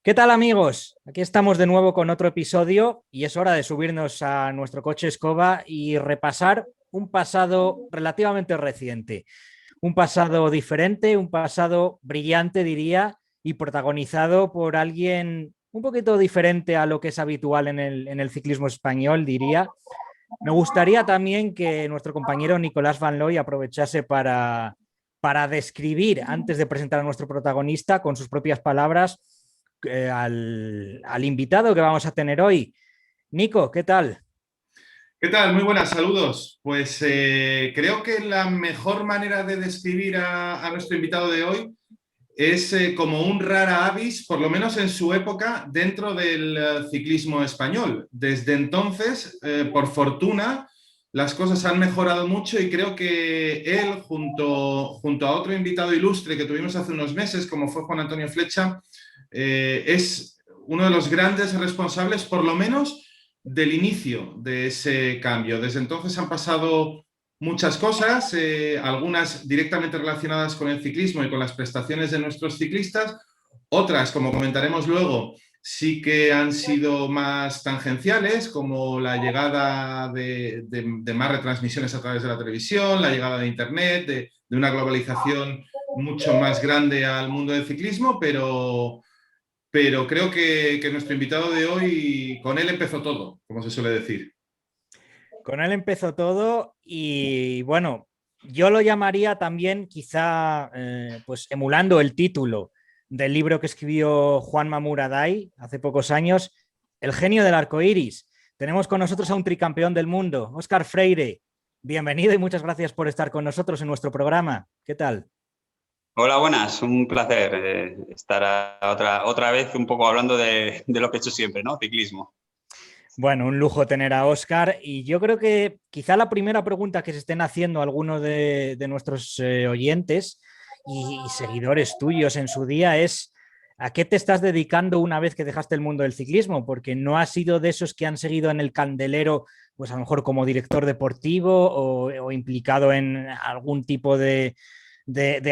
¿Qué tal, amigos? Aquí estamos de nuevo con otro episodio y es hora de subirnos a nuestro coche escoba y repasar un pasado relativamente reciente, un pasado diferente, un pasado brillante, diría, y protagonizado por alguien un poquito diferente a lo que es habitual en el ciclismo español, diría. Me gustaría también que nuestro compañero Nicolás Van Looy aprovechase para describir, antes de presentar a nuestro protagonista, con sus propias palabras, al invitado que vamos a tener hoy. Nico, ¿qué tal? ¿Qué tal? Muy buenas, saludos. Pues creo que la mejor manera de describir a nuestro invitado de hoy es como un rara avis, por lo menos en su época, dentro del ciclismo español. Desde entonces, por fortuna, las cosas han mejorado mucho y creo que él, junto a otro invitado ilustre que tuvimos hace unos meses, como fue Juan Antonio Flecha, es uno de los grandes responsables, por lo menos, del inicio de ese cambio. Desde entonces han pasado muchas cosas, algunas directamente relacionadas con el ciclismo y con las prestaciones de nuestros ciclistas, otras, como comentaremos luego, sí que han sido más tangenciales, como la llegada de más retransmisiones a través de la televisión, la llegada de Internet, de una globalización mucho más grande al mundo del ciclismo, pero creo que nuestro invitado de hoy, con él empezó todo, como se suele decir. Con él empezó todo y bueno, yo lo llamaría también quizá pues emulando el título del libro que escribió Juan Mamuraday hace pocos años, El genio del arco iris. Tenemos con nosotros a un tricampeón del mundo, Óscar Freire. Bienvenido y muchas gracias por estar con nosotros en nuestro programa. ¿Qué tal? Hola, buenas, un placer estar otra vez un poco hablando de lo que he hecho siempre, ¿no? Ciclismo. Bueno, un lujo tener a Óscar y yo creo que quizá la primera pregunta que se estén haciendo algunos de nuestros oyentes y seguidores tuyos en su día es ¿a qué te estás dedicando una vez que dejaste el mundo del ciclismo? Porque no has sido de esos que han seguido en el candelero, pues a lo mejor como director deportivo o implicado en algún tipo de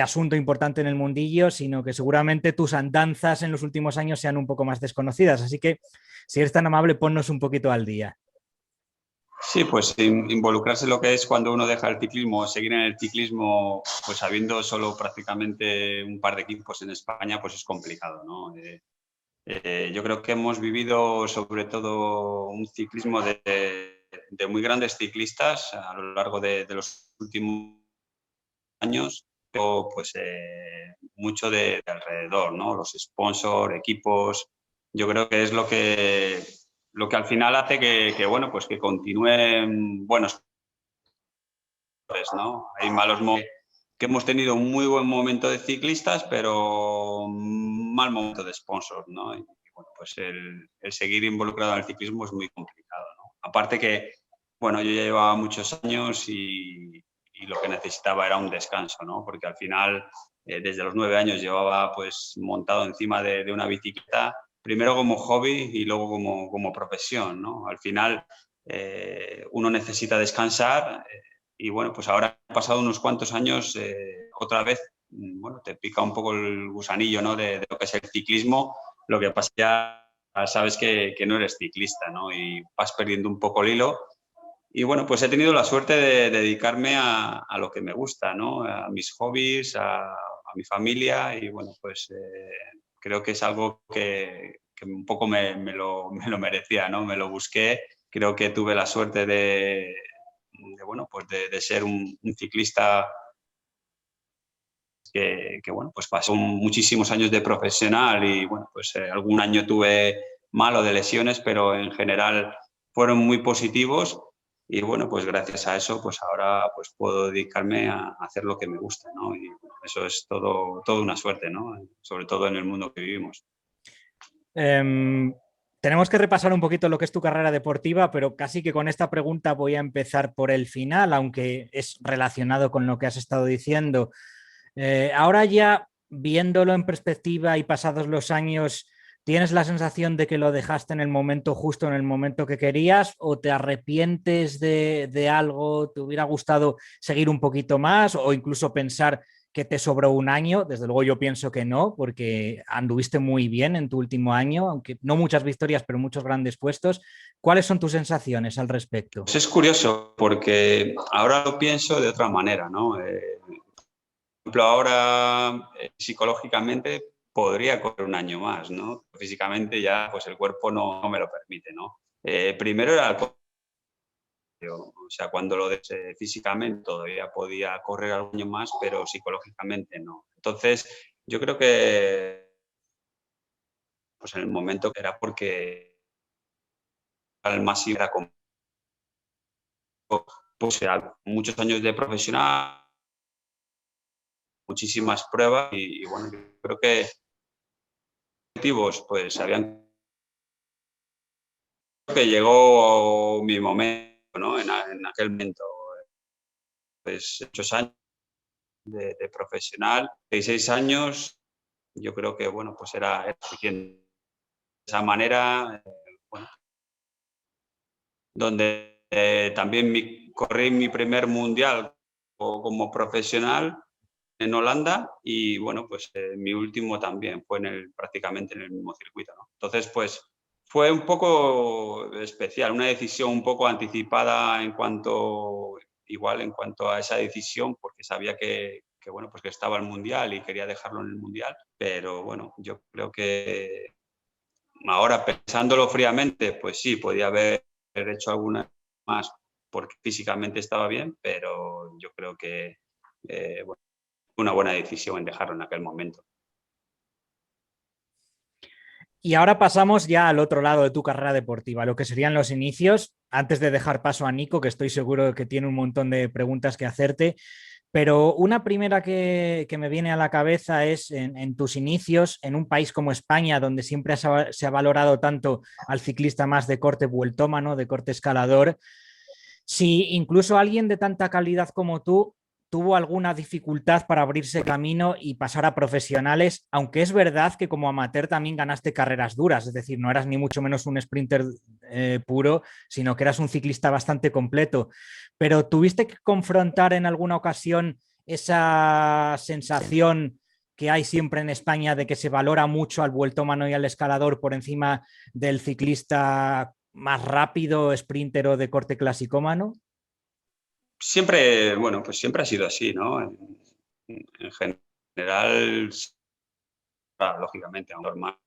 asunto importante en el mundillo, sino que seguramente tus andanzas en los últimos años sean un poco más desconocidas. Así que si eres tan amable, ponnos un poquito al día. Sí, pues involucrarse en lo que es cuando uno deja el ciclismo, seguir en el ciclismo, pues habiendo solo prácticamente un par de equipos en España, pues es complicado, ¿no? Yo creo que hemos vivido sobre todo un ciclismo de muy grandes ciclistas a lo largo de los últimos años, pero pues mucho de alrededor, ¿no? Los sponsors, equipos, yo creo que es lo que al final hace bueno, pues que continúen buenos, ¿no? Hay malos momentos, que hemos tenido un muy buen momento de ciclistas, pero un mal momento de sponsors, ¿no? Y bueno, pues el seguir involucrado en el ciclismo es muy complicado, ¿no? Aparte que, bueno, yo ya llevaba muchos años y lo que necesitaba era un descanso, ¿no? Porque al final, desde los 9 años llevaba pues montado encima de una bicicleta, primero como hobby y luego como profesión, ¿no? Al final, uno necesita descansar y bueno, pues ahora han pasado unos cuantos años, otra vez, bueno, te pica un poco el gusanillo, ¿no? De lo que es el ciclismo, lo que pasa ya sabes que no eres ciclista, ¿no? Y vas perdiendo un poco el hilo. Y bueno, pues he tenido la suerte de dedicarme a lo que me gusta, ¿no? A mis hobbies, a mi familia y bueno, pues creo que es algo que un poco me lo merecía, ¿no? Me lo busqué, creo que tuve la suerte bueno, pues de ser un ciclista bueno, pues pasó muchísimos años de profesional y bueno, pues algún año tuve malo de lesiones, pero en general fueron muy positivos y bueno, pues gracias a eso, pues ahora pues puedo dedicarme a hacer lo que me gusta, ¿no? Y bueno, eso es todo una suerte, ¿no? Sobre todo en el mundo que vivimos. Tenemos que repasar un poquito lo que es tu carrera deportiva, pero casi que con esta pregunta voy a empezar por el final, aunque es relacionado con lo que has estado diciendo. Ahora ya viéndolo en perspectiva y pasados los años, ¿tienes la sensación de que lo dejaste en el momento justo, en el momento que querías, o te arrepientes de algo? ¿Te hubiera gustado seguir un poquito más o incluso pensar que te sobró un año. Desde luego yo pienso que no, porque anduviste muy bien en tu último año, aunque no muchas victorias, pero muchos grandes puestos. ¿Cuáles son tus sensaciones al respecto? Pues es curioso porque ahora lo pienso de otra manera, ¿no? Por ejemplo, ahora psicológicamente podría correr un año más, ¿no? Físicamente ya pues el cuerpo no me lo permite, ¿no? Primero era el o sea, cuando lo dejé físicamente todavía podía correr algún año más, pero psicológicamente no. Entonces, yo creo que pues en el momento era porque al más era como pues muchos años de profesional, muchísimas pruebas y bueno, yo creo que objetivos pues habían que llegó mi momento, ¿no? En aquel momento, pues 8 años de profesional, 16 años, yo creo que bueno, pues era suficiente. De esa manera, bueno, donde también corrí mi primer mundial como profesional en Holanda y bueno, pues mi último también fue prácticamente en el mismo circuito, ¿no? Entonces, pues fue un poco especial, una decisión un poco anticipada en cuanto a esa decisión, porque sabía que bueno, pues que estaba el mundial y quería dejarlo en el mundial, pero bueno, yo creo que ahora pensándolo fríamente, pues sí, podía haber hecho alguna más porque físicamente estaba bien, pero yo creo que bueno, fue una buena decisión en dejarlo en aquel momento. Y ahora pasamos ya al otro lado de tu carrera deportiva, lo que serían los inicios, antes de dejar paso a Nico, que estoy seguro de que tiene un montón de preguntas que hacerte. Pero una primera que me viene a la cabeza es en tus inicios en un país como España, donde siempre se ha valorado tanto al ciclista más de corte vueltómano, de corte escalador. Si incluso alguien de tanta calidad como tú tuvo alguna dificultad para abrirse camino y pasar a profesionales, aunque es verdad que como amateur también ganaste carreras duras, es decir, no eras ni mucho menos un sprinter puro, sino que eras un ciclista bastante completo. Pero ¿tuviste que confrontar en alguna ocasión esa sensación que hay siempre en España de que se valora mucho al vueltómano y al escalador por encima del ciclista más rápido, sprinter o de corte clasicómano? Siempre, bueno, pues siempre ha sido así, ¿no? En general, lógicamente, normal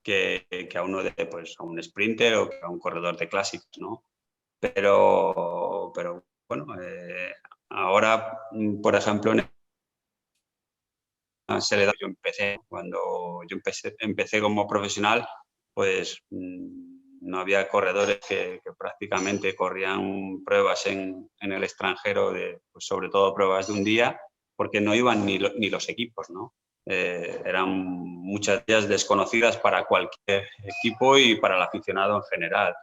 que a uno pues, a un sprinter o a un corredor de clásicos, ¿no? Pero bueno, ahora, por ejemplo, yo empecé, cuando yo empecé como profesional, pues no había corredores que prácticamente corrían pruebas en el extranjero, pues sobre todo pruebas de un día, porque no iban ni los equipos, ¿no? Eran muchas días desconocidas para cualquier equipo y para el aficionado en general.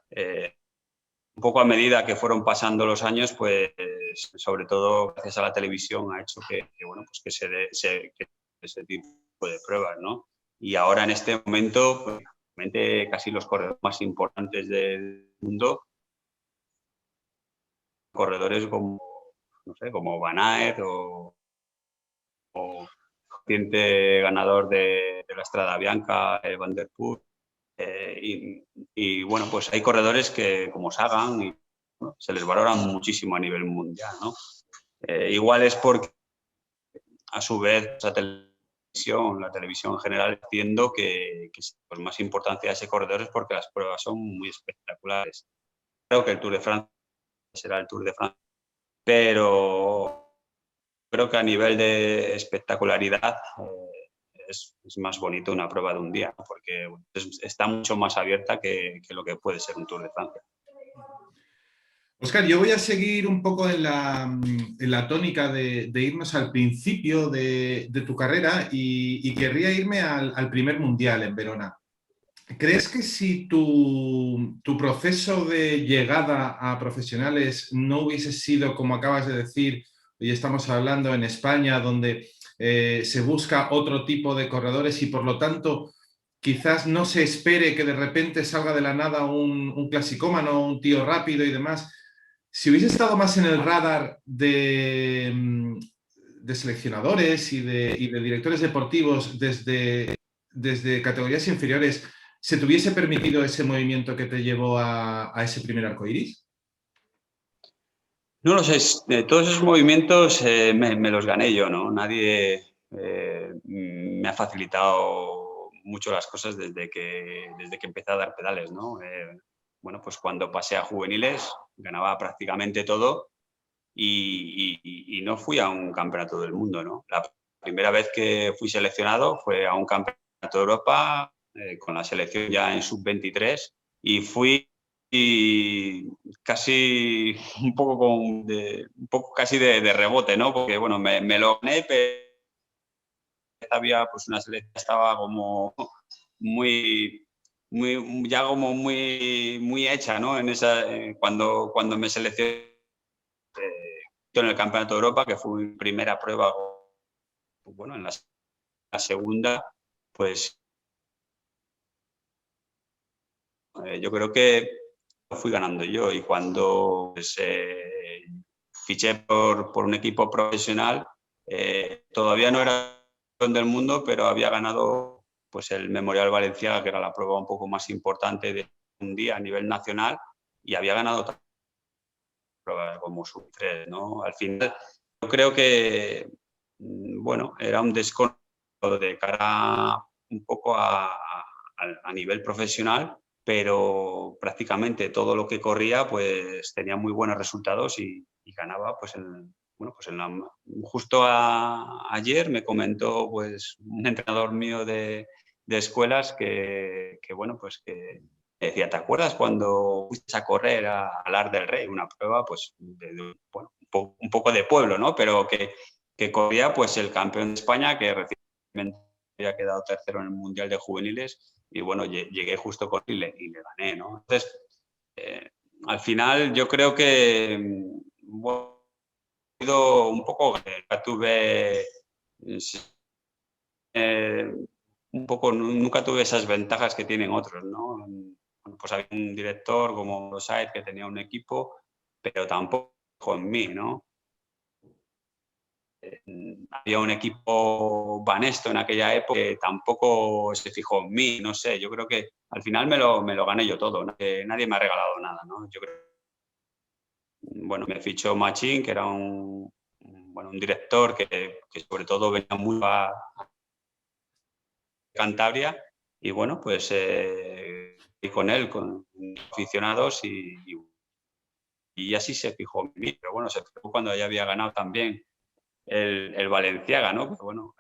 Un poco a medida que fueron pasando los años, pues sobre todo gracias a la televisión ha hecho que bueno, pues que que ese tipo de pruebas, ¿no? Y ahora en este momento, pues, casi los corredores más importantes del mundo, corredores como, no sé, como Van Aert o reciente ganador de la Strada Bianca, Van der Poel. Y bueno, pues hay corredores que como Sagan y bueno, se les valora muchísimo a nivel mundial, ¿no? Igual es porque a su vez la televisión en general entiendo que pues, más importancia a ese corredor es porque las pruebas son muy espectaculares. Creo que el Tour de Francia será el Tour de Francia, pero creo que a nivel de espectacularidad es más bonito una prueba de un día, ¿no? Porque bueno, está mucho más abierta que lo que puede ser un Tour de Francia. Óscar, yo voy a seguir un poco en la tónica de irnos al principio de tu carrera y querría irme al primer mundial en Verona. ¿Crees que si tu proceso de llegada a profesionales no hubiese sido, como acabas de decir, hoy estamos hablando en España, donde se busca otro tipo de corredores y por lo tanto quizás no se espere que de repente salga de la nada un clasicómano, un tío rápido y demás, si hubiese estado más en el radar de seleccionadores y de directores deportivos desde categorías inferiores se te hubiese permitido ese movimiento que te llevó a ese primer arcoíris? No lo sé, todos esos movimientos me los gané yo, ¿no? Nadie me ha facilitado mucho las cosas desde que empecé a dar pedales, ¿no? Bueno, pues cuando pasé a juveniles ganaba prácticamente todo y no fui a un campeonato del mundo, ¿no? La primera vez que fui seleccionado fue a un campeonato de Europa con la selección ya en sub-23 y fui casi un poco casi de rebote, ¿no? Porque bueno, me lo gané, pero había pues una selección que estaba como ya como muy hecha, ¿no? En esa, cuando me seleccioné en el Campeonato de Europa, que fue mi primera prueba, bueno, en la segunda, pues yo creo que lo fui ganando yo y cuando pues, fiché por un equipo profesional, todavía no era campeón del mundo, pero había ganado pues, el Memorial Valenciaga, que era la prueba un poco más importante de un día a nivel nacional, y había ganado pruebas como sub-3, ¿no? Al final, yo creo que, bueno, era un desconocido de cara un poco a nivel profesional, pero prácticamente todo lo que corría pues tenía muy buenos resultados y ganaba pues bueno, pues justo ayer me comentó pues un entrenador mío de escuelas que bueno pues que decía, ¿te acuerdas cuando fuiste a correr al Arc del Rey? Una prueba pues bueno, un poco de pueblo, ¿no? Pero que corría pues el campeón de España que recientemente había quedado tercero en el Mundial de Juveniles y bueno, llegué justo con él y le gané, ¿no? Entonces, al final yo creo que bueno, he ido un poco, tuve un poco, nunca tuve esas ventajas que tienen otros, ¿no? Bueno, pues había un director como Said que tenía un equipo, pero tampoco en mí, ¿no? Había un equipo Banesto en aquella época que tampoco se fijó en mí, no sé, yo creo que al final me lo gané yo todo, nadie me ha regalado nada, ¿no? Yo creo, bueno, me fichó Machín, que era un director que sobre todo venía muy a Cantabria y bueno, pues y con él, con aficionados y así se fijó en mí, pero bueno, se fijó cuando ya había ganado también el Valenciaga, ¿no? Pero bueno,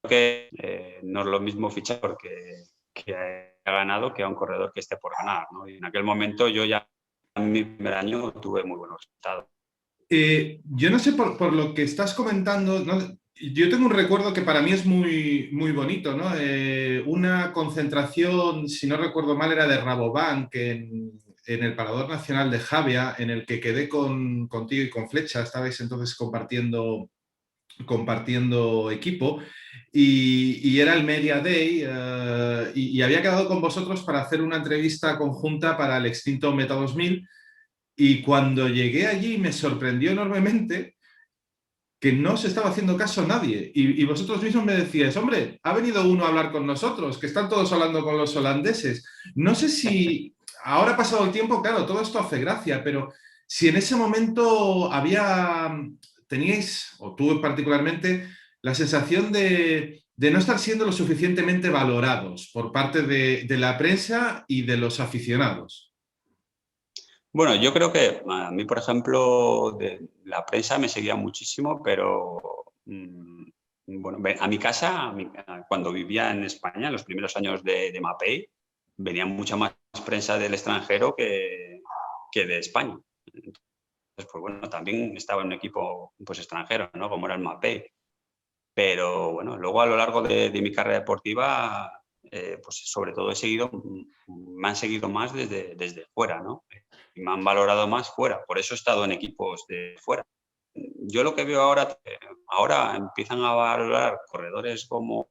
que no es lo mismo fichar porque que ha ganado que a un corredor que esté por ganar, ¿no? Y en aquel momento yo ya en mi primer año tuve muy buenos resultados. Yo no sé por lo que estás comentando, ¿no? Yo tengo un recuerdo que para mí es muy, muy bonito, ¿no? Una concentración, si no recuerdo mal, era de Rabobank en el Parador Nacional de Javia, en el que quedé contigo y con Flecha, estabais entonces compartiendo equipo y era el Media Day y había quedado con vosotros para hacer una entrevista conjunta para el extinto Meta 2000 y cuando llegué allí me sorprendió enormemente que no se estaba haciendo caso a nadie y vosotros mismos me decíais, hombre, ha venido uno a hablar con nosotros, que están todos hablando con los holandeses. No sé si ahora ha pasado el tiempo, claro, todo esto hace gracia, pero si en ese momento teníais, o tú particularmente, la sensación de no estar siendo lo suficientemente valorados por parte de la prensa y de los aficionados. Bueno, yo creo que a mí, por ejemplo, de la prensa me seguía muchísimo, pero bueno, a mi casa, cuando vivía en España, en los primeros años de Mapei, venía mucha más prensa del extranjero que de España. Entonces, pues bueno, también estaba en un equipo pues, extranjero, ¿no? Como era el Mapei. Pero bueno, luego a lo largo de mi carrera deportiva, pues sobre todo me han seguido más desde fuera, ¿no? Y me han valorado más fuera, por eso he estado en equipos de fuera. Yo lo que veo ahora empiezan a valorar corredores como,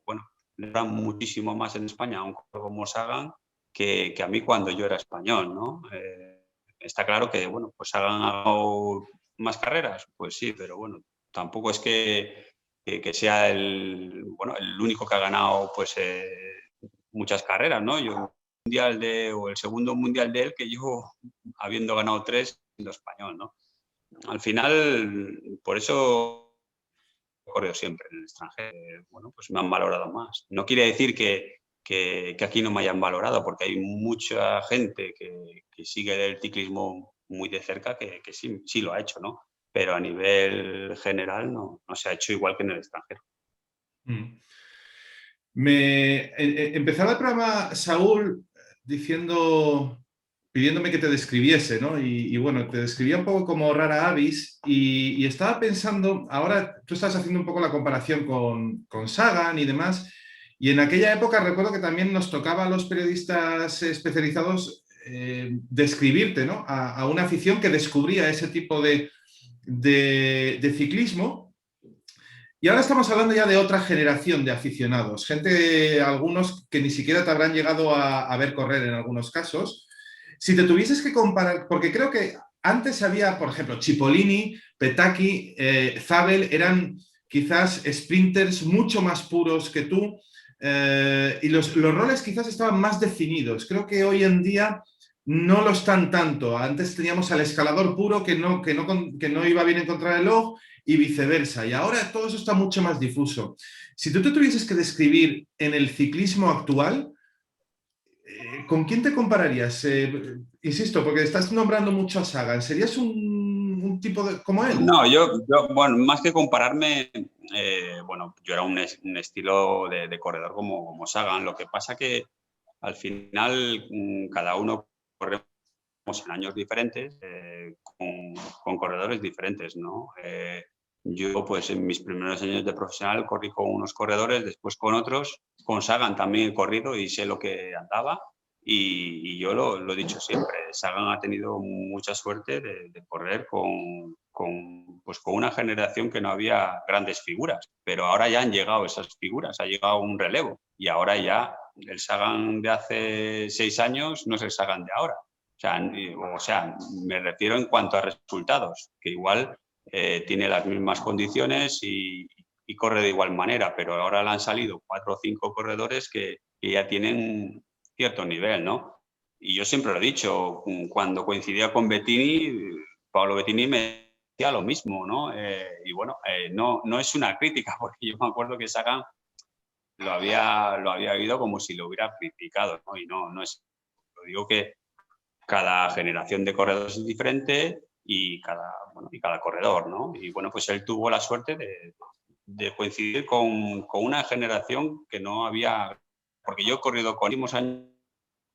bueno, valoran muchísimo más en España a un corredor como Sagan que a mí cuando yo era español, ¿no? Está claro que, bueno, pues Sagan ha ganado más carreras? Pues sí, pero bueno, tampoco es que sea el único que ha ganado pues, muchas carreras, ¿no? Yo o el segundo mundial de él que yo, habiendo ganado 3, siendo español, ¿no? Al final, por eso he corrido siempre en el extranjero. Bueno, pues me han valorado más. No quiere decir que aquí no me hayan valorado, porque hay mucha gente que sigue el ciclismo muy de cerca que sí lo ha hecho, ¿no? Pero a nivel general no se ha hecho igual que en el extranjero. Mm. Empezaba el programa, Saúl, pidiéndome que te describiese, ¿no? Y bueno, te describía un poco como rara avis y estaba pensando, ahora tú estás haciendo un poco la comparación con Sagan y demás, y en aquella época recuerdo que también nos tocaba a los periodistas especializados describirte, ¿no? A una afición que descubría ese tipo de ciclismo. Y ahora estamos hablando ya de otra generación de aficionados, algunos que ni siquiera te habrán llegado a ver correr en algunos casos. Si te tuvieses que comparar, porque creo que antes había, por ejemplo, Cipollini, Petacchi, Zabel, eran quizás sprinters mucho más puros que tú, y los roles quizás estaban más definidos. Creo que hoy en día no lo están tanto. Antes teníamos al escalador puro que no iba bien en contrarreloj, y viceversa. Y ahora todo eso está mucho más difuso. Si tú te tuvieses que describir en el ciclismo actual, ¿con quién te compararías? Insisto, porque estás nombrando mucho a Sagan. ¿Serías un tipo como él? No, bueno, más que compararme, yo era un estilo de corredor como Sagan. Lo que pasa que al final cada uno corremos en años diferentes, con corredores diferentes, ¿no? Yo, pues en mis primeros años de profesional corrí con unos corredores, después con otros. Con Sagan también he corrido y sé lo que andaba. Y yo lo he dicho siempre, Sagan ha tenido mucha suerte de correr con una generación que no había grandes figuras, pero ahora ya han llegado esas figuras, ha llegado un relevo y ahora ya el Sagan de hace 6 años no es el Sagan de ahora. O sea, me refiero en cuanto a resultados, que igual tiene las mismas condiciones y corre de igual manera, pero ahora le han salido 4 o 5 corredores que ya tienen cierto nivel, ¿no? Y yo siempre lo he dicho, cuando coincidía con Bettini, Paolo Bettini me decía lo mismo, ¿no? Y bueno, no es una crítica, porque yo me acuerdo que Sagan lo había oído como si lo hubiera criticado, ¿no? Y no es. Lo digo que cada generación de corredores es diferente y cada corredor, ¿no? Y bueno, pues él tuvo la suerte de coincidir con una generación que no había, porque yo he corrido con últimos años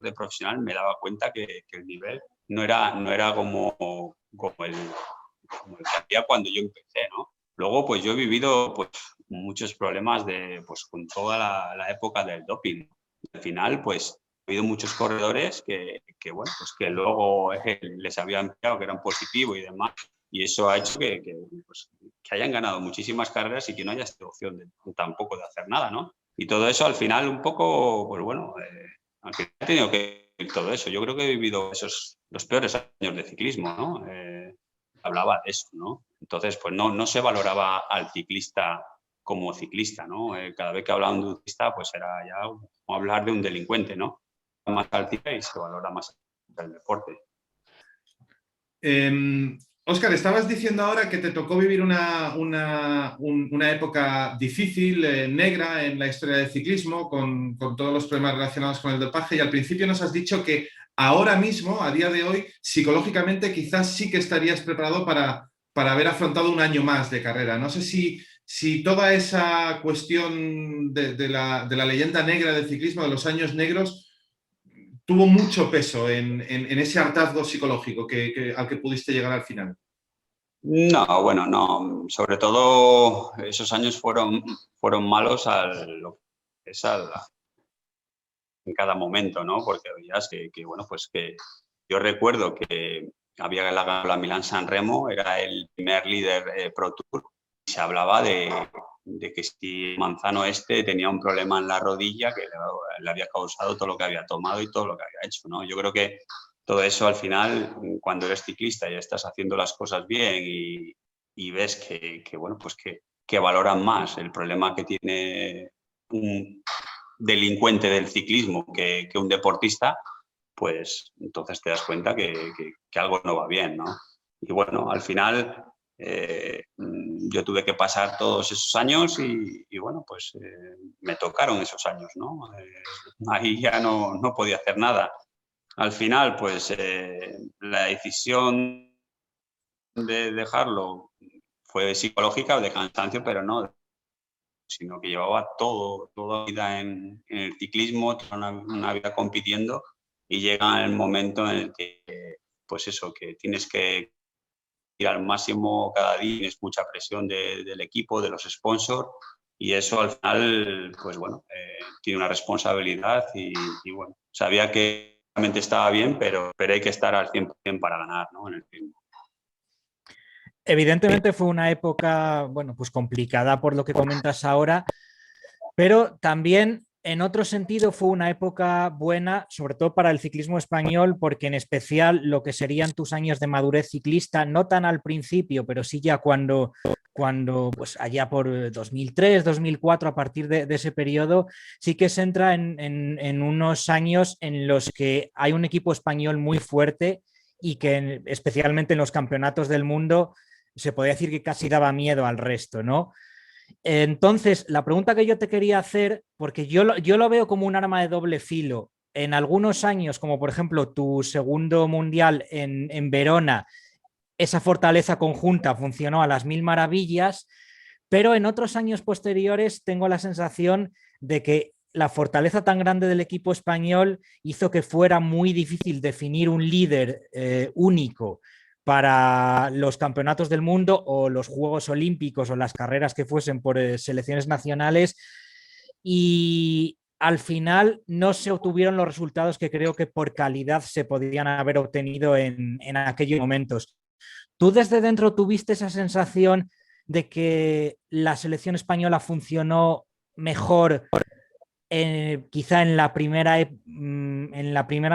de profesional, me daba cuenta que el nivel no era como el que había cuando yo empecé, ¿no? Luego, pues yo he vivido pues muchos problemas con toda la época del doping. Al final, pues ha habido muchos corredores que luego les habían pillado que eran positivos y demás, y eso ha hecho que hayan ganado muchísimas carreras y que no haya sido opción tampoco de hacer nada, ¿no? Y todo eso al final un poco, pues bueno, al final he tenido que vivir todo eso. Yo creo que he vivido los peores años de ciclismo, ¿no? Hablaba de eso, ¿no? Entonces, pues no se valoraba al ciclista como ciclista, ¿no? Cada vez que hablaban de un ciclista, pues era ya como hablar de un delincuente, ¿no? Más al ciclista y se valora más el deporte. Óscar, estabas diciendo ahora que te tocó vivir una época difícil, negra en la historia del ciclismo, con todos los problemas relacionados con el dopaje, y al principio nos has dicho que ahora mismo, a día de hoy, psicológicamente quizás sí que estarías preparado para haber afrontado un año más de carrera. No sé si toda esa cuestión de la leyenda negra del ciclismo, de los años negros, tuvo mucho peso en ese hartazgo psicológico al que pudiste llegar al final. No, bueno, no. Sobre todo esos años fueron malos en cada momento, ¿no? Porque veías que yo recuerdo que había ganado la Milán-San Remo, era el primer líder Pro Tour, y se hablaba de que si Manzano tenía un problema en la rodilla que le había causado todo lo que había tomado y todo lo que había hecho, ¿no? Yo creo que todo eso al final, cuando eres ciclista y estás haciendo las cosas bien y ves que bueno, pues que valoran más el problema que tiene un delincuente del ciclismo que un deportista, pues entonces te das cuenta que algo no va bien, ¿no? Y bueno, al final yo tuve que pasar todos esos años y bueno, pues me tocaron esos años, ¿no? Ahí ya no podía hacer nada. Al final, pues la decisión de dejarlo fue psicológica o de cansancio, pero no, sino que llevaba toda la vida en el ciclismo, toda una vida compitiendo y llega el momento en el que, pues eso, que tienes que ir al máximo cada día, tienes mucha presión del equipo, de los sponsors y eso al final, pues bueno, tiene una responsabilidad y bueno, sabía que realmente estaba bien, pero hay que estar al 100% para ganar, ¿no? En el film. Evidentemente fue una época, bueno, pues complicada por lo que comentas ahora, pero también en otro sentido fue una época buena, sobre todo para el ciclismo español, porque en especial lo que serían tus años de madurez ciclista, no tan al principio, pero sí ya cuando pues allá por 2003, 2004, a partir de ese periodo, sí que se entra en unos años en los que hay un equipo español muy fuerte y que especialmente en los campeonatos del mundo se podría decir que casi daba miedo al resto, ¿no? Entonces, la pregunta que yo te quería hacer, porque yo lo veo como un arma de doble filo, en algunos años, como por ejemplo tu segundo mundial en Verona, esa fortaleza conjunta funcionó a las mil maravillas, pero en otros años posteriores tengo la sensación de que la fortaleza tan grande del equipo español hizo que fuera muy difícil definir un líder único para los campeonatos del mundo o los Juegos Olímpicos o las carreras que fuesen por selecciones nacionales y al final no se obtuvieron los resultados que creo que por calidad se podían haber obtenido en aquellos momentos. ¿Tú desde dentro tuviste esa sensación de que la selección española funcionó mejor quizá en la primera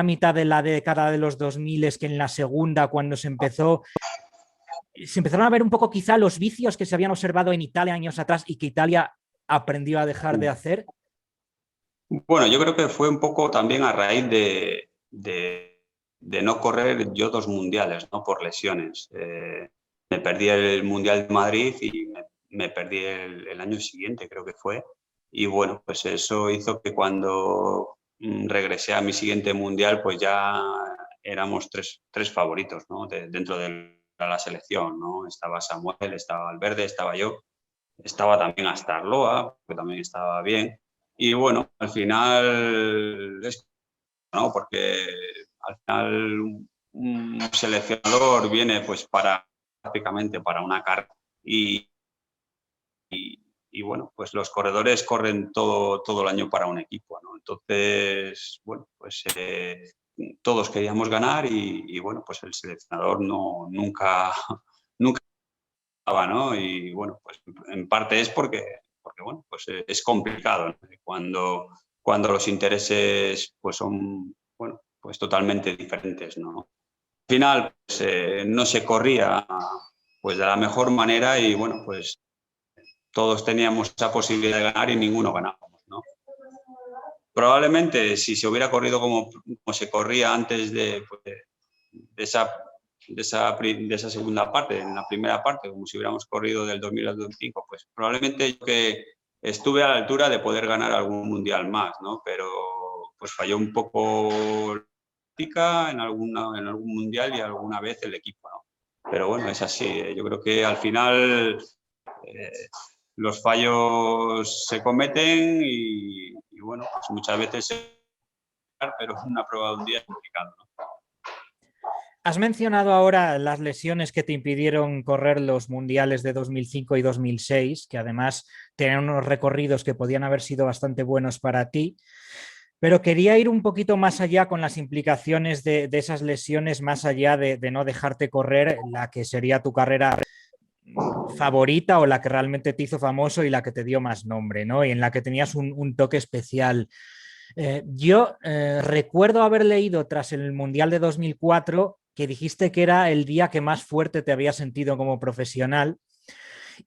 mitad de la década de los 2000 que en la segunda, cuando se empezaron a ver un poco quizá los vicios que se habían observado en Italia años atrás y que Italia aprendió a dejar de hacer? Bueno, yo creo que fue un poco también a raíz de no correr yo 2 mundiales, ¿no? Por lesiones. Me perdí el Mundial de Madrid y me perdí el año siguiente, creo que fue. Y bueno, pues eso hizo que cuando regresé a mi siguiente mundial, pues ya éramos tres favoritos, ¿no? Dentro de la selección, ¿no? Estaba Samuel, estaba Valverde, estaba yo, estaba también hasta Arloa, que también estaba bien. Y bueno, al final, ¿no? Porque al final un seleccionador viene pues prácticamente para una carrera y bueno, pues los corredores corren todo el año para un equipo, ¿no? Entonces, bueno, pues todos queríamos ganar y bueno, pues el seleccionador nunca estaba, ¿no? Y bueno, pues en parte es porque bueno, pues es complicado, ¿no? Cuando los intereses pues son, bueno, pues totalmente diferentes, ¿no? Al final, pues, no se corría pues de la mejor manera y bueno, pues todos teníamos esa posibilidad de ganar y ninguno ganábamos, ¿no? Probablemente si se hubiera corrido como se corría antes de esa segunda parte, en la primera parte, como si hubiéramos corrido del 2000 al 2005, pues probablemente yo que estuve a la altura de poder ganar algún mundial más, ¿no? Pero pues falló un poco la táctica en algún mundial y alguna vez el equipo, ¿no? Pero bueno, es así. Yo creo que al final los fallos se cometen y bueno, pues muchas veces pero es una prueba de un día complicado, ¿no? Has mencionado ahora las lesiones que te impidieron correr los mundiales de 2005 y 2006, que además tenían unos recorridos que podían haber sido bastante buenos para ti, pero quería ir un poquito más allá con las implicaciones de esas lesiones, más allá de no dejarte correr la que sería tu carrera favorita o la que realmente te hizo famoso y la que te dio más nombre, ¿no? Y en la que tenías un toque especial. Yo recuerdo haber leído tras el Mundial de 2004 que dijiste que era el día que más fuerte te había sentido como profesional.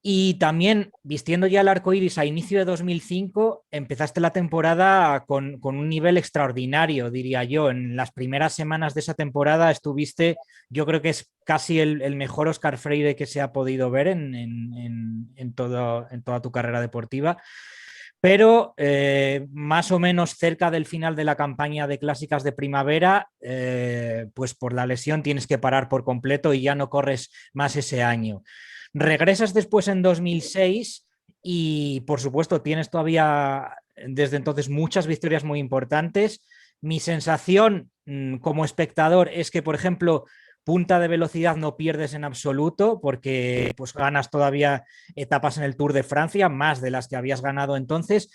Y también, vistiendo ya el arco iris a inicio de 2005, empezaste la temporada con un nivel extraordinario, diría yo. En las primeras semanas de esa temporada estuviste, yo creo que es casi el mejor Óscar Freire que se ha podido ver en toda tu carrera deportiva. Pero más o menos cerca del final de la campaña de clásicas de primavera, pues por la lesión tienes que parar por completo y ya no corres más ese año. Regresas después en 2006 y por supuesto tienes todavía desde entonces muchas victorias muy importantes. Mi sensación como espectador es que, por ejemplo, punta de velocidad no pierdes en absoluto porque pues ganas todavía etapas en el Tour de Francia, más de las que habías ganado entonces,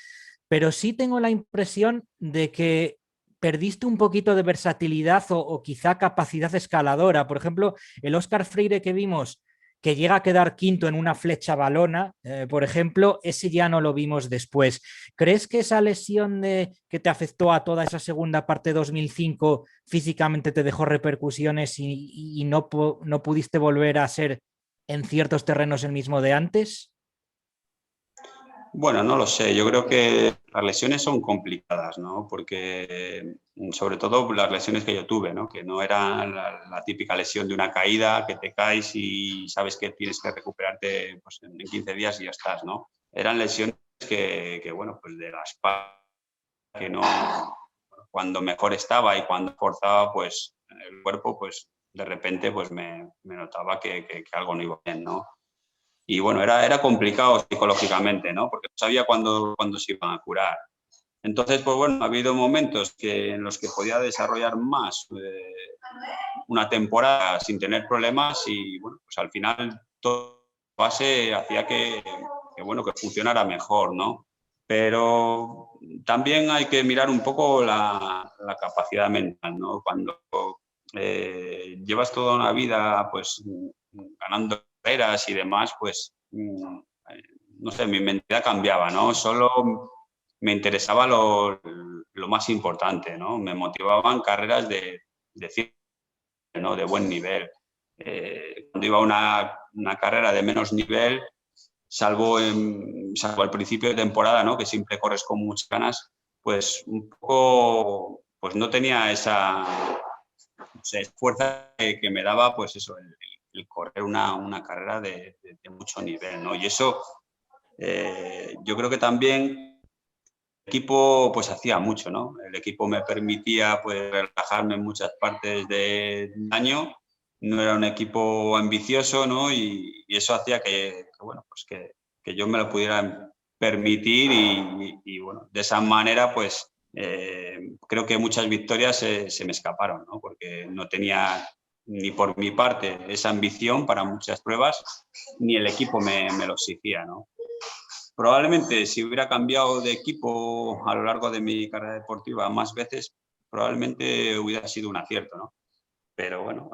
pero sí tengo la impresión de que perdiste un poquito de versatilidad o quizá capacidad escaladora. Por ejemplo, el Óscar Freire que vimos que llega a quedar quinto en una flecha balona, por ejemplo, ese ya no lo vimos después. ¿Crees que esa lesión que te afectó a toda esa segunda parte de 2005 físicamente te dejó repercusiones y no pudiste volver a ser en ciertos terrenos el mismo de antes? Bueno, no lo sé. Yo creo que las lesiones son complicadas, ¿no? Porque sobre todo las lesiones que yo tuve, ¿no? Que no era la típica lesión de una caída, que te caes y sabes que tienes que recuperarte pues, en 15 días y ya estás, ¿no? Eran lesiones bueno, pues de la espalda, que no, cuando mejor estaba y cuando forzaba, pues el cuerpo, pues de repente pues me notaba que algo no iba bien, ¿no? Y bueno, era complicado psicológicamente, ¿no? Porque no sabía cuándo se iban a curar. Entonces, pues bueno, ha habido momentos en los que podía desarrollar más una temporada sin tener problemas y bueno, pues al final todo base hacía bueno, que funcionara mejor, ¿no? Pero también hay que mirar un poco la capacidad mental, ¿no? Cuando llevas toda una vida pues ganando carreras y demás, pues no sé, mi mentalidad cambiaba, ¿no? Solo me interesaba lo más importante, ¿no? Me motivaban carreras de ¿no? De buen nivel. Cuando iba a una carrera de menos nivel, salvo al principio de temporada, ¿no? Que siempre corres con muchas ganas, pues un poco, pues no tenía esa fuerza que me daba, pues eso, el correr una carrera de mucho nivel, ¿no? Y eso, yo creo que también el equipo pues hacía mucho, ¿no? El equipo me permitía pues relajarme en muchas partes del año, no era un equipo ambicioso, ¿no? Y eso hacía bueno, pues que yo me lo pudiera permitir y bueno, de esa manera pues creo que muchas victorias se me escaparon, ¿no? Porque no tenía ni por mi parte esa ambición para muchas pruebas, ni el equipo me lo exigía, ¿no? Probablemente si hubiera cambiado de equipo a lo largo de mi carrera deportiva más veces, probablemente hubiera sido un acierto, ¿no? Pero bueno,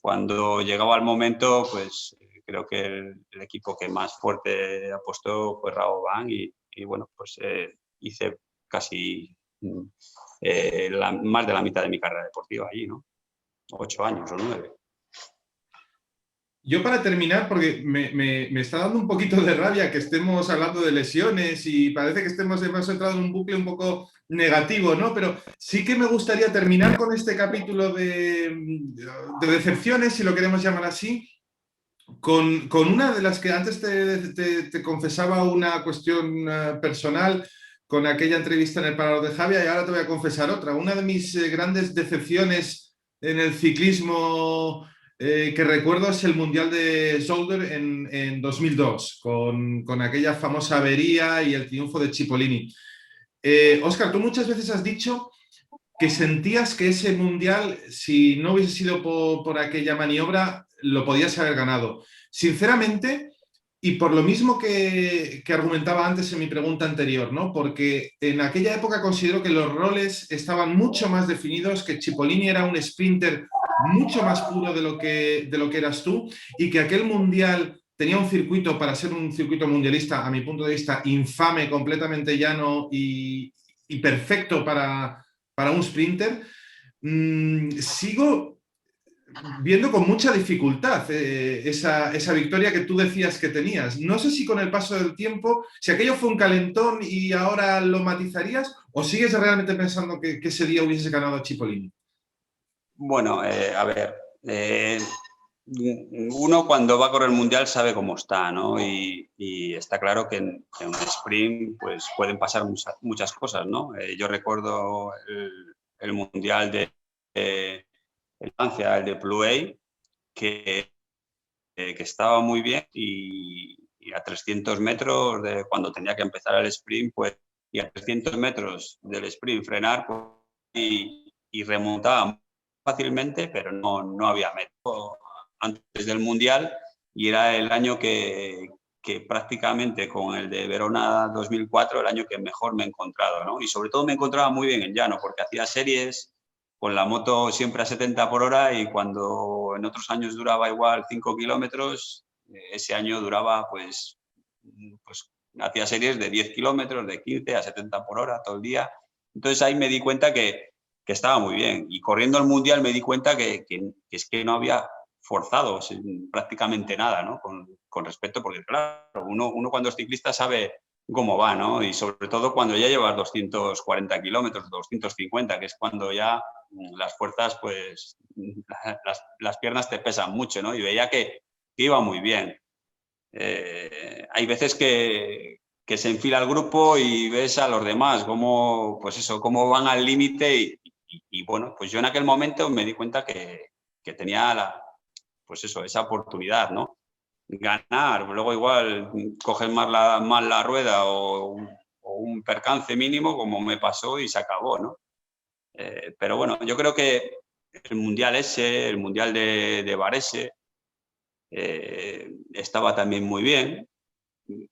cuando llegaba el momento, pues creo que el equipo que más fuerte apostó fue Rabobank y bueno, pues hice casi más de la mitad de mi carrera deportiva allí, ¿no? 8 años o 9. Yo para terminar, porque me está dando un poquito de rabia que estemos hablando de lesiones y parece que hemos entrado en un bucle un poco negativo, ¿no? Pero sí que me gustaría terminar con este capítulo de decepciones, si lo queremos llamar así, con una de las que antes te confesaba una cuestión personal con aquella entrevista en el Parador de Javia y ahora te voy a confesar otra. Una de mis grandes decepciones en el ciclismo que recuerdo es el Mundial de Zolder en 2002, con aquella famosa avería y el triunfo de Cipollini. Óscar, tú muchas veces has dicho que sentías que ese Mundial, si no hubiese sido por aquella maniobra, lo podías haber ganado. Sinceramente, y por lo mismo que argumentaba antes en mi pregunta anterior, ¿no? Porque en aquella época considero que los roles estaban mucho más definidos, que Cipollini era un sprinter mucho más puro de lo que eras tú, y que aquel Mundial tenía un circuito, para ser un circuito mundialista, a mi punto de vista, infame, completamente llano y y perfecto para un sprinter, sigo viendo con mucha dificultad esa victoria que tú decías que tenías. No sé si con el paso del tiempo, si aquello fue un calentón y ahora lo matizarías, o sigues realmente pensando que ese día hubiese ganado Cipollini. Bueno, a ver, uno cuando va a correr el mundial sabe cómo está, ¿no? Y está claro que en un sprint pues pueden pasar muchas cosas, ¿no? Yo recuerdo el mundial de Francia, el de Plouay, que estaba muy bien y a 300 metros de cuando tenía que empezar el sprint, pues, y a 300 metros del sprint frenar pues, y remontaba fácilmente, pero no había método antes del Mundial y era el año que prácticamente con el de Verona 2004, el año que mejor me he encontrado, ¿no? Y sobre todo me encontraba muy bien en llano, porque hacía series con la moto siempre a 70 por hora y cuando en otros años duraba igual 5 kilómetros, ese año duraba pues hacía series de 10 kilómetros, de 15 a 70 por hora todo el día. Entonces ahí me di cuenta que estaba muy bien y corriendo el Mundial me di cuenta que es que no había forzado prácticamente nada, ¿no? Con respecto, porque claro, uno cuando es ciclista sabe cómo va, ¿no? Y sobre todo cuando ya llevas 240 kilómetros, 250, que es cuando ya las fuerzas, pues las piernas te pesan mucho, ¿no? Y veía que iba muy bien. Hay veces que se enfila el grupo y ves a los demás cómo, pues eso, cómo van al límite y bueno, pues yo en aquel momento me di cuenta que tenía pues eso, esa oportunidad, ¿no? Ganar, luego igual coges más la rueda o un percance mínimo como me pasó y se acabó, ¿no? Pero bueno, yo creo que el Mundial el Mundial de Varese, estaba también muy bien.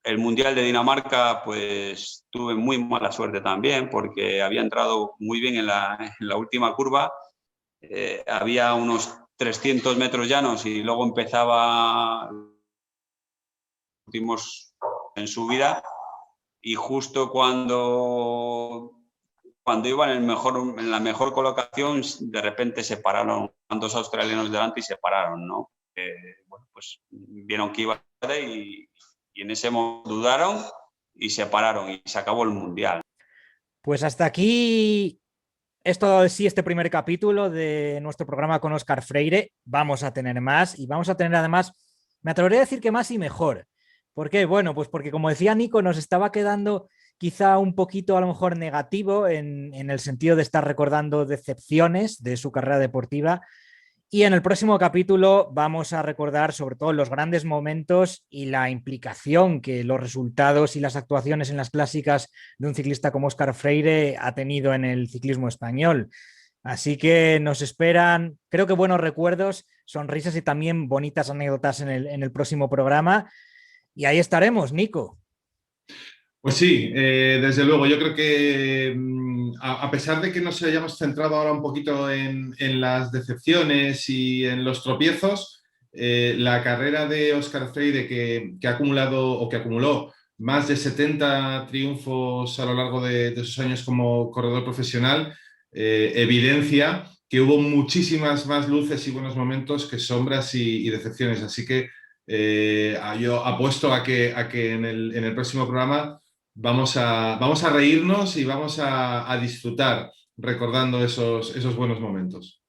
El Mundial de Dinamarca, pues tuve muy mala suerte también porque había entrado muy bien en la última curva. Había unos 300 metros llanos y luego empezaba últimos en subida y justo cuando iba en la mejor colocación, de repente se pararon, dos australianos delante y se pararon, ¿no? Bueno, pues vieron que iba y en ese momento dudaron y se pararon y se acabó el Mundial. Pues hasta aquí esto sí, este primer capítulo de nuestro programa con Óscar Freire. Vamos a tener más y vamos a tener además, me atrevería a decir que más y mejor. ¿Por qué? Bueno, pues porque como decía Nico, nos estaba quedando quizá un poquito a lo mejor negativo en el sentido de estar recordando decepciones de su carrera deportiva. Y en el próximo capítulo vamos a recordar sobre todo los grandes momentos y la implicación que los resultados y las actuaciones en las clásicas de un ciclista como Óscar Freire ha tenido en el ciclismo español. Así que nos esperan, creo que buenos recuerdos, sonrisas y también bonitas anécdotas en el próximo programa. Y ahí estaremos, Nico. Pues sí, desde luego. Yo creo que a pesar de que nos hayamos centrado ahora un poquito en las decepciones y en los tropiezos, la carrera de Óscar Freire que ha acumulado o que acumuló más de 70 triunfos a lo largo de sus años como corredor profesional, evidencia que hubo muchísimas más luces y buenos momentos que sombras y decepciones. Así que yo apuesto a que en el próximo programa vamos a reírnos y vamos a disfrutar recordando esos buenos momentos.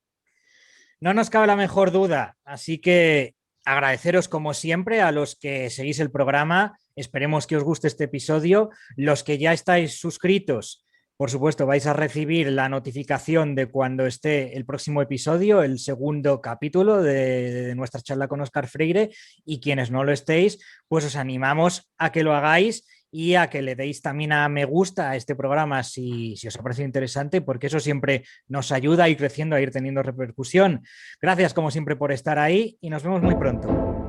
No nos cabe la mejor duda, así que agradeceros como siempre a los que seguís el programa. Esperemos que os guste este episodio. Los que ya estáis suscritos, por supuesto, vais a recibir la notificación de cuando esté el próximo episodio, el segundo capítulo de nuestra charla con Óscar Freire. Y quienes no lo estéis, pues os animamos a que lo hagáis y a que le deis también a me gusta a este programa si os ha parecido interesante, porque eso siempre nos ayuda a ir creciendo, a ir teniendo repercusión. Gracias como siempre por estar ahí y nos vemos muy pronto.